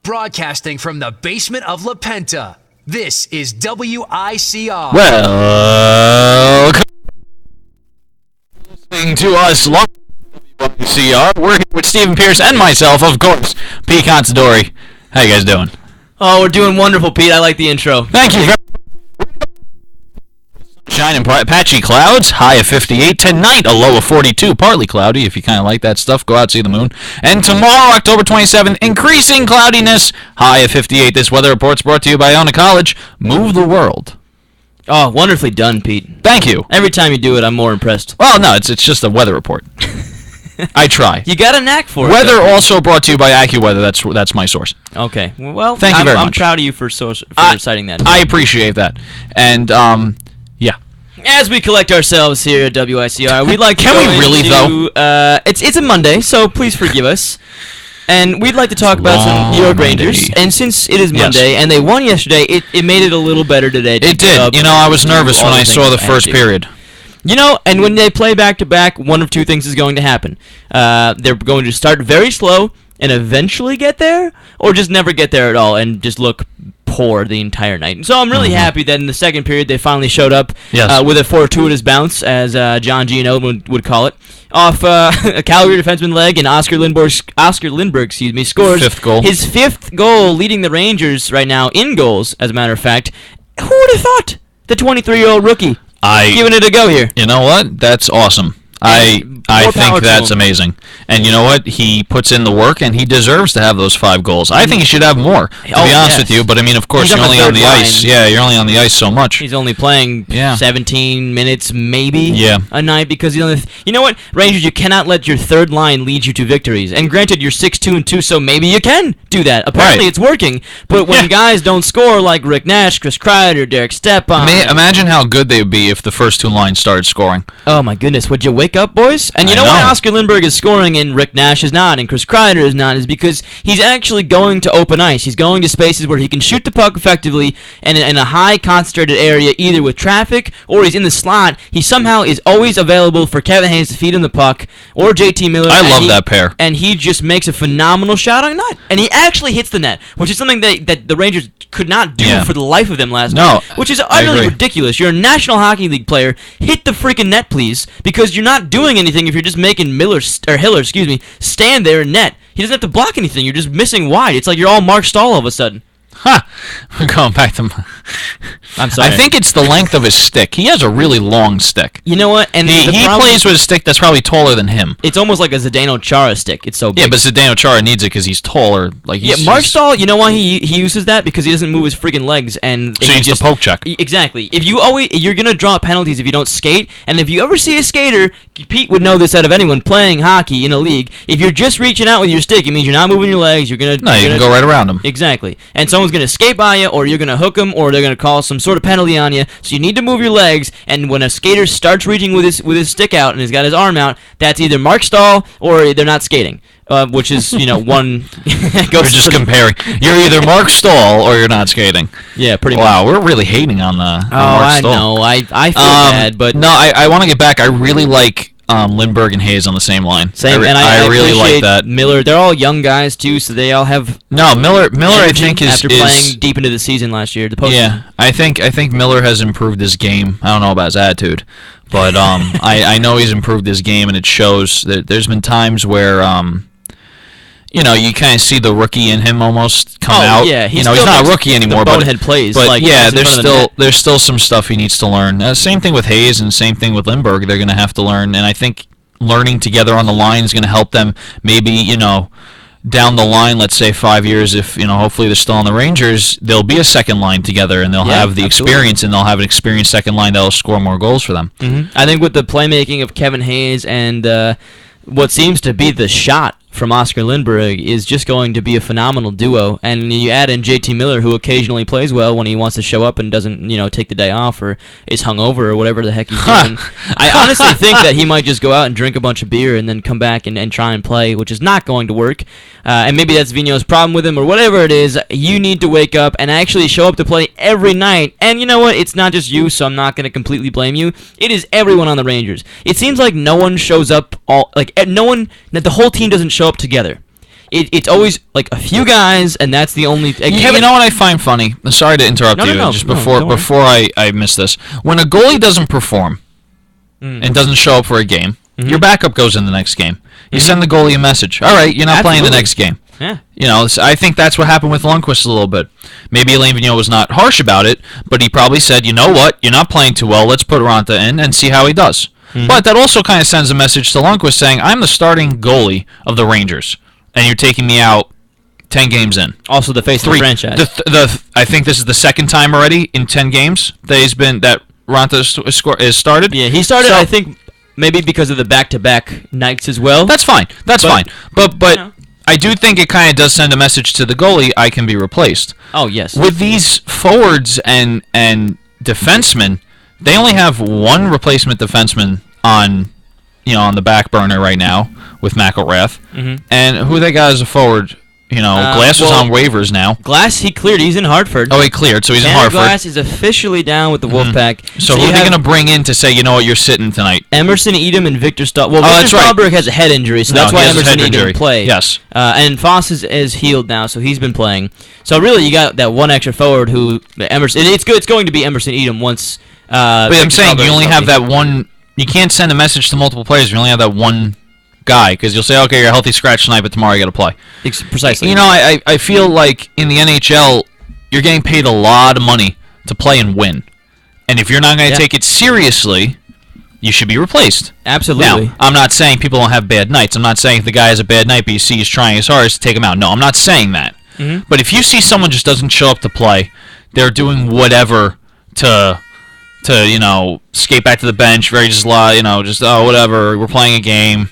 Broadcasting from the basement of La Penta, this is WICR. Well, listening to us live on WICR. We're here with Stephen Pierce and myself, of course, Pete Considori. How you guys doing? Oh, we're doing wonderful, Pete. I like the intro. Thank you very much. Shine and patchy clouds, high of 58. Tonight, a low of 42, partly cloudy. If you kind of like that stuff, go out, see the moon. And tomorrow, October 27th, increasing cloudiness, high of 58. This weather report's brought to you by Iona College. Move the world. Oh, wonderfully done, Pete. Thank you. Every time you do it, I'm more impressed. Well, no, it's just a weather report. I try. You got a knack for it. Weather also brought to you by AccuWeather. That's my source. Okay. Well, thank you very much. I'm proud of you for citing that. I appreciate that. And yeah. As we collect ourselves here at WICR, we'd like to Can we really, though? It's a Monday, so please forgive us. And we'd like to talk about some New York Rangers. And since it is Monday and they won yesterday, it made it a little better today. It did. You know, I was nervous when I saw the first period. You know, and when they play back-to-back, one of two things is going to happen. They're going to start very slow and eventually get there, or just never get there at all and just look poor the entire night. And so I'm really happy that in the second period they finally showed up with a fortuitous bounce, as John Gino would call it, off a Calgary defenseman leg, and Oscar Lindberg, scores fifth goal. His fifth goal, leading the Rangers right now in goals, as a matter of fact. Who would have thought? The 23-year-old rookie. Giving it a go here. You know what? That's awesome. I think that's amazing. And you know what? He puts in the work, and he deserves to have those 5 goals. I think he should have more, to be honest with you. But, I mean, of course, you're only on the ice. Yeah, you're only on the ice so much. He's only playing 17 minutes maybe a night because he's only... You know what? Rangers, you cannot let your third line lead you to victories. And granted, you're 6-2-2, so maybe you can do that. Apparently, it's working. But when guys don't score like Rick Nash, Chris Kreider, Derek Stepan... Imagine how good they would be if the first 2 lines started scoring. Oh, my goodness. Would you wake up, boys? And you know why Oscar Lindberg is scoring and Rick Nash is not and Chris Kreider is not is because he's actually going to open ice. He's going to spaces where he can shoot the puck effectively and in a high concentrated area, either with traffic or he's in the slot. He somehow is always available for Kevin Hayes to feed him the puck or JT Miller. I love that pair. And he just makes a phenomenal shot on net. And he actually hits the net, which is something that the Rangers could not do for the life of them last night. Which is utterly ridiculous. You're a National Hockey League player. Hit the freaking net, please, because you're not doing anything if you're just making Hiller, stand there and net. He doesn't have to block anything. You're just missing wide. It's like you're all Mark Stahl all of a sudden. We're going back to... I'm sorry. I think it's the length of his stick. He has a really long stick. You know what? And he plays with a stick that's probably taller than him. It's almost like a Zdeno Chara stick. It's so big. Yeah, but Zdeno Chara needs it because he's taller. Mark Stahl, you know why he uses that? Because he doesn't move his freaking legs. And so he needs the poke check. Exactly. You're going to draw penalties if you don't skate. And if you ever see a skater, Pete would know this out of anyone playing hockey in a league, if you're just reaching out with your stick, it means you're not moving your legs. You can go right around him. Exactly. And someone's going to skate by you, or you're going to hook them, or they're going to call some sort of penalty on you. So you need to move your legs, and when a skater starts reaching with his stick out and he's got his arm out, that's either Mark Stahl or they're not skating. Which is, one... You're just comparing. You're either Mark Stahl or you're not skating. Yeah, pretty much. Wow, we're really hating on Mark Stahl. I know. I feel bad, but... No, I want to get back. I really like... Lindberg and Hayes on the same line. I really like that. Miller, they're all young guys too, so they all have Miller I think is playing deep into the season last year. I think Miller has improved his game. I don't know about his attitude, but I know he's improved his game, and it shows. That there's been times where you kind of see the rookie in him almost come out. Yeah, he's not a rookie anymore. The bonehead plays. But there's still some stuff he needs to learn. Same thing with Hayes and same thing with Lindberg. They're going to have to learn, and I think learning together on the line is going to help them. Maybe down the line, let's say 5 years, if hopefully they're still on the Rangers, they'll be a second line together, and they'll have the experience, and they'll have an experienced second line that'll score more goals for them. Mm-hmm. I think with the playmaking of Kevin Hayes and what seems to be the shot from Oscar Lindberg is just going to be a phenomenal duo. And you add in JT Miller, who occasionally plays well when he wants to show up and doesn't, take the day off or is hungover or whatever the heck he's doing. I honestly think that he might just go out and drink a bunch of beer and then come back and try and play, which is not going to work. And maybe that's Vigneault's problem with him or whatever it is. You need to wake up and actually show up to play every night. And you know what? It's not just you, so I'm not going to completely blame you. It is everyone on the Rangers. It seems like no one shows up that the whole team doesn't show up together. it's always like a few guys, and that's the only. You know what I find funny? Sorry to interrupt you. Just before I miss this, when a goalie doesn't perform and doesn't show up for a game, your backup goes in the next game. You send the goalie a message. All right, you're not playing the next game. Yeah. You know, I think that's what happened with Lundqvist a little bit. Maybe Alain Vigneault was not harsh about it, but he probably said, you know what, you're not playing too well, let's put Ranta in and see how he does. But that also kind of sends a message to Lundqvist saying, I'm the starting goalie of the Rangers, and you're taking me out 10 games in. Also the face of the franchise. I think this is the second time already in 10 games that Ranta is started. Yeah, he started, I think, maybe because of the back-to-back nights as well. That's fine. Fine. But you know. I do think it kind of does send a message to the goalie, I can be replaced. Oh, yes. With these forwards and defensemen, they only have one replacement defenseman on the back burner right now with McElrath. And who they got as a forward? Glass was on waivers now. Glass, he cleared. He's in Hartford. Oh, he cleared, so he's in Hartford. Glass is officially down with the Wolfpack. So who are they going to bring in to say, you know what, you're sitting tonight? Emerson Edom and Victor Stahl. Well, Victor Stahlberg has a head injury, so that's why Emerson Edom didn't play. Yes. And Foss is healed now, so he's been playing. So really, you got that one extra forward who Emerson. It's good. It's going to be Emerson Edom once. But I'm saying you only have that one. You can't send a message to multiple players. You only have that one guy, because you'll say, okay, you're a healthy scratch tonight, but tomorrow you got to play. Precisely. I feel like in the NHL, you're getting paid a lot of money to play and win. And if you're not going to take it seriously, you should be replaced. Absolutely. Now, I'm not saying people don't have bad nights. I'm not saying if the guy has a bad night, but you see he's trying his hardest to take him out. No, I'm not saying that. But if you see someone just doesn't show up to play, they're doing whatever to skate back to the bench, whatever, we're playing a game.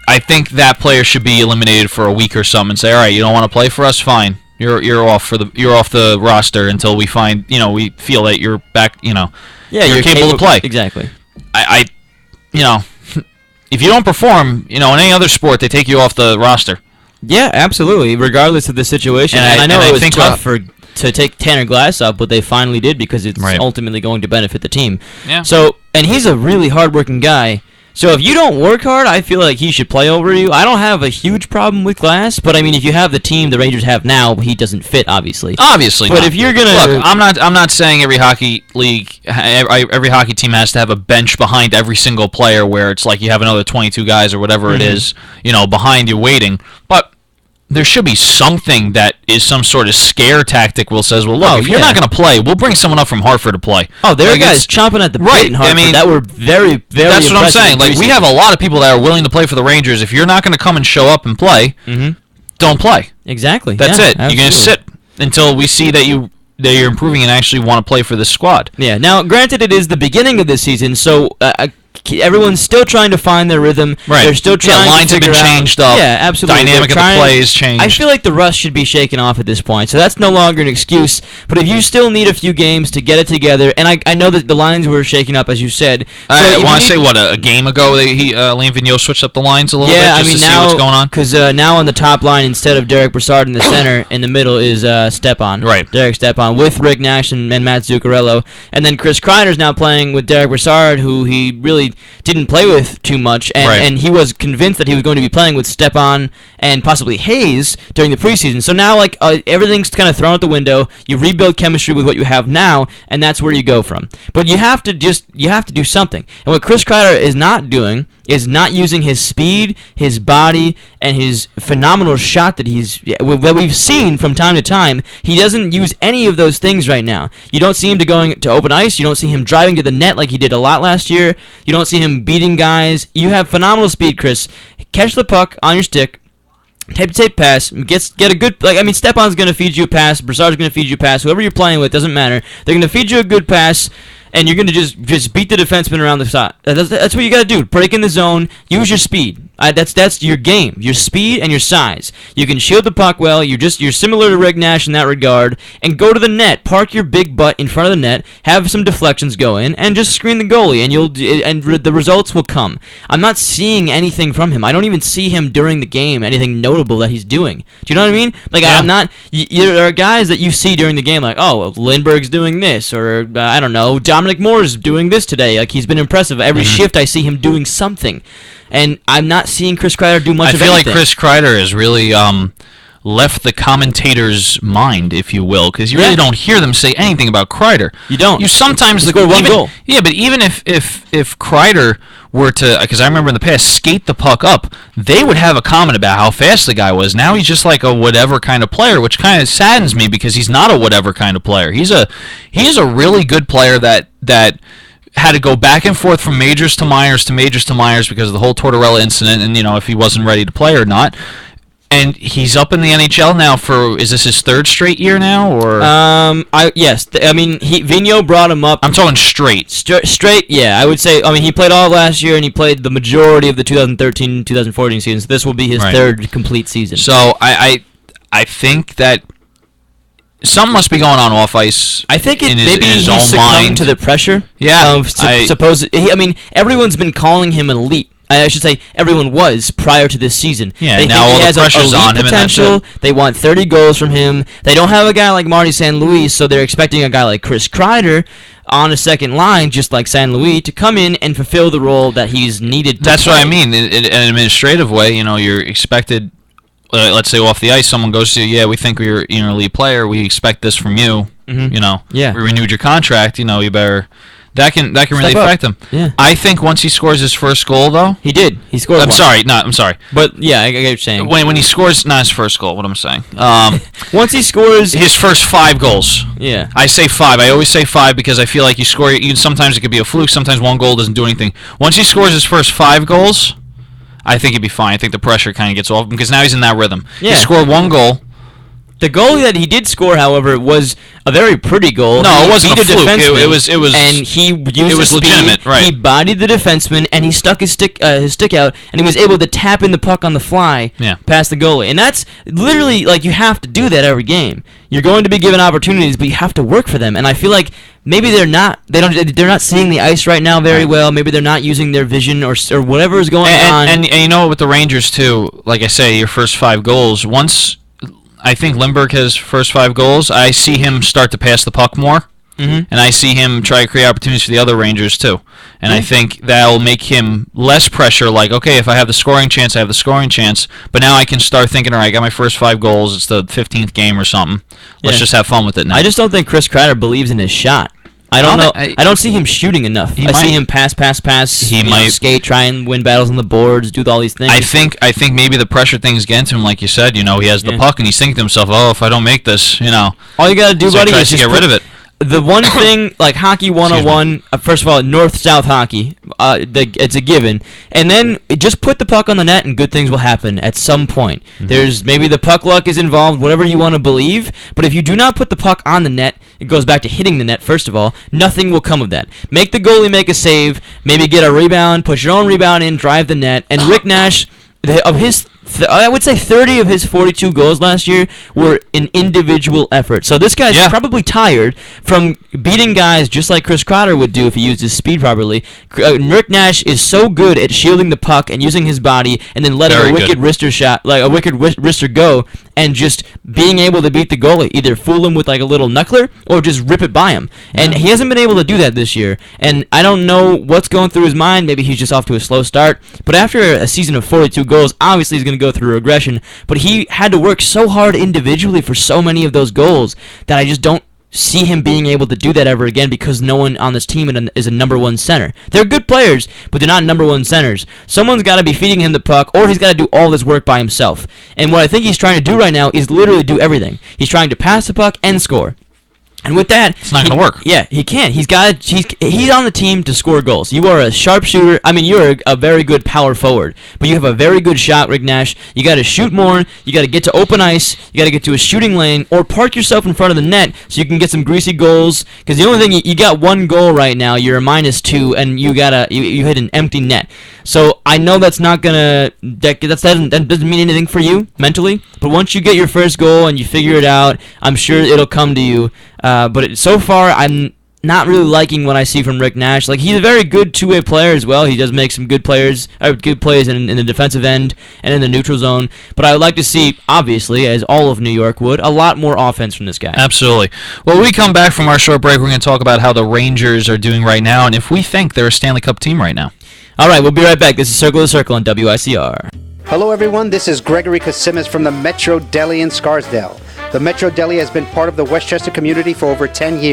I think that player should be eliminated for a week or something and say, all right, you don't want to play for us, fine. You're off the roster until we find we feel that you're back. You're capable to play. Exactly. If you don't perform, in any other sport, they take you off the roster. Yeah, absolutely. Regardless of the situation, and I know it was tough to take Tanner Glass up, but they finally did because it's ultimately going to benefit the team. Yeah. So, and he's a really hardworking guy. So if you don't work hard, I feel like he should play over you. I don't have a huge problem with Glass, but I mean, if you have the team the Rangers have now, he doesn't fit, obviously. Obviously, but if you're gonna look, I'm not saying every hockey league, every hockey team has to have a bench behind every single player, where it's like you have another 22 guys or whatever it is, behind you waiting, but there should be something that is some sort of scare tactic. Says, well, look, if you're not going to play, we'll bring someone up from Hartford to play. Oh, there are guys chomping at the bit in Hartford that were very, very. That's what I'm saying. Like, we have a lot of people that are willing to play for the Rangers. If you're not going to come and show up and play, don't play. Exactly. That's it. Absolutely. You're going to sit until we see that you're improving and actually want to play for this squad. Yeah. Now, granted, it is the beginning of the season, so everyone's still trying to find their rhythm. Right. They're still trying lines to have been changed up. Yeah, absolutely. Dynamic of the play has changed. I feel like the rust should be shaken off at this point, so that's no longer an excuse. But if you still need a few games to get it together, and I know that the lines were shaken up, as you said. I want to say, a game ago, Alain Vigneault switched up the lines a little bit just to see what's going on? Because now on the top line, instead of Derek Brassard in the center, in the middle is Stepan. Right. Derek Stepan with Rick Nash and Matt Zuccarello. And then Chris Kreider's now playing with Derek Brassard, who he really didn't play with too much, and he was convinced that he was going to be playing with Stepan and possibly Hayes during the preseason. So now, everything's kind of thrown out the window. You rebuild chemistry with what you have now, and that's where you go from. But you have to do something. And what Chris Kreider is not doing is not using his speed, his body, and his phenomenal shot that we've seen from time to time. He doesn't use any of those things right now. You don't see him going to open ice. You don't see him driving to the net like he did a lot last year. You don't see him beating guys. You have phenomenal speed, Chris. Catch the puck on your stick. Tape pass, get a good, Stepan's going to feed you a pass, Brassard's going to feed you a pass, whoever you're playing with, doesn't matter. They're going to feed you a good pass, and you're going to just beat the defenseman around the side. That's what you got to do. Break in the zone, use your speed. That's your game, your speed and your size. You can shield the puck well, you're similar to Rick Nash in that regard, and go to the net, park your big butt in front of the net, have some deflections go in, and just screen the goalie, and the results will come. I'm not seeing anything from him. I don't even see him during the game, anything notable that he's doing. Do you know what I mean? I'm not, there are guys that you see during the game, like, oh, Lindbergh's doing this, or, I don't know, Dominic Dominic Moore's doing this today. Like, he's been impressive. Every shift I see him doing something. And I'm not seeing Chris Kreider do much of anything. I feel like Chris Kreider has really left the commentator's mind, if you will, because you really don't hear them say anything about Kreider. You don't. You sometimes score one goal. Yeah, but even if Kreider were to, because I remember in the past, skate the puck up, they would have a comment about how fast the guy was. Now he's just like a whatever kind of player, which kind of saddens me because he's not a whatever kind of player. He's a really good player that had to go back and forth from majors to minors to majors to minors because of the whole Tortorella incident, and if he wasn't ready to play or not. And he's up in the NHL now for, is this his third straight year now, or? Yes. I mean, Vigneault brought him up. I'm talking straight. Straight, yeah. I would say, he played all of last year, and he played the majority of the 2013-2014 season, so this will be his third complete season. So I think that something must be going on off ice. I think in his he own succumbed mind to the pressure. Yeah. Everyone's been calling him an elite. I should say everyone was prior to this season. Yeah, they now think all he the has pressure's elite on him, potential. and that's it. They want 30 goals from him. They don't have a guy like Marty San Luis, so they're expecting a guy like Chris Kreider on a second line, just like San Luis, to come in and fulfill the role that he's needed to That's play. what I mean. In an administrative way, you're expected, let's say off the ice, someone goes to you, we think you're an elite player, we expect this from you. Yeah. We renewed your contract, you better... That can really Step up. affect him. Yeah. I think once he scores his first goal, though... He did. He scored I'm sorry. But, yeah, I get what you're saying. When he scores... Not his first goal, what I'm saying. Once he scores... His first 5 goals. Yeah. I say 5. I always say 5 because I feel like you score... Sometimes it could be a fluke. Sometimes one goal doesn't do anything. Once he scores his first 5 goals, I think he'd be fine. I think the pressure kind of gets off him because now he's in that rhythm. Yeah. He scored 1 goal. The goal that he did score, however, was a very pretty goal. No, it wasn't a fluke. It was, and he used it was his speed. legitimate, right? He bodied the defenseman, and he stuck his stick out, and he was able to tap in the puck on the fly past the goalie. And that's literally, you have to do that every game. You're going to be given opportunities, but you have to work for them. And I feel like maybe they're not seeing the ice right now very well. Maybe they're not using their vision or whatever is going on. And with the Rangers too, like I say, your first 5 goals. Once I think Lindbergh has first 5 goals, I see him start to pass the puck more. And I see him try to create opportunities for the other Rangers too. And I think that'll make him less pressure, like, okay, if I have the scoring chance, I have the scoring chance. But now I can start thinking, all right, I got my first 5 goals, it's the 15th game or something. Let's just have fun with it now. I just don't think Chris Kreider believes in his shot. I don't know. I don't see him shooting enough. I see him pass. He might skate, try and win battles on the boards, do all these things. I think maybe the pressure thing's getting to him, like you said. He has the puck, and he's thinking to himself, "Oh, if I don't make this, all you gotta do, buddy, is just get rid of it." The one thing, like Hockey 101, first of all, North-South hockey, it's a given. And then just put the puck on the net and good things will happen at some point. There's maybe the puck luck is involved, whatever you want to believe. But if you do not put the puck on the net, it goes back to hitting the net, first of all. Nothing will come of that. Make the goalie make a save, maybe get a rebound, push your own rebound in, drive the net. And Rick Nash, I would say 30 of his 42 goals last year were an individual effort. So this guy's probably tired from beating guys just like Chris Kreider would do if he used his speed properly. Rick Nash is so good at shielding the puck and using his body and then letting a wicked wrister shot, like a wicked wrister go, and just being able to beat the goalie, either fool him with like a little knuckler or just rip it by him. And he hasn't been able to do that this year. And I don't know what's going through his mind. Maybe he's just off to a slow start. But after a season of 42 goals, obviously he's going to go through regression. But he had to work so hard individually for so many of those goals that I just don't see him being able to do that ever again because no one on this team is a number 1 center. They're good players, but they're not number 1 centers. Someone's got to be feeding him the puck, or he's got to do all this work by himself. And what I think he's trying to do right now is literally do everything. He's trying to pass the puck and score. And with that, it's not going to work. Yeah, he can't. He's on the team to score goals. You are a sharpshooter. I mean, you're a very good power forward, but you have a very good shot, Rick Nash. You got to shoot more. You got to get to open ice. You got to get to a shooting lane, or park yourself in front of the net so you can get some greasy goals. Because the only thing you got 1 goal right now. You're a -2, and you hit an empty net. So I know that's not gonna that doesn't mean anything for you mentally. But once you get your first goal and you figure it out, I'm sure it'll come to you. But so far, I'm not really liking what I see from Rick Nash. Like, he's a very good two-way player as well. He does make some good plays in the defensive end and in the neutral zone. But I would like to see, obviously, as all of New York would, a lot more offense from this guy. Absolutely. Well, when we come back from our short break, we're going to talk about how the Rangers are doing right now and if we think they're a Stanley Cup team right now. All right, we'll be right back. This is Circle to Circle on WICR. Hello, everyone. This is Gregory Kasimis from the Metro Deli in Scarsdale. The Metro Deli has been part of the Westchester community for over 10 years.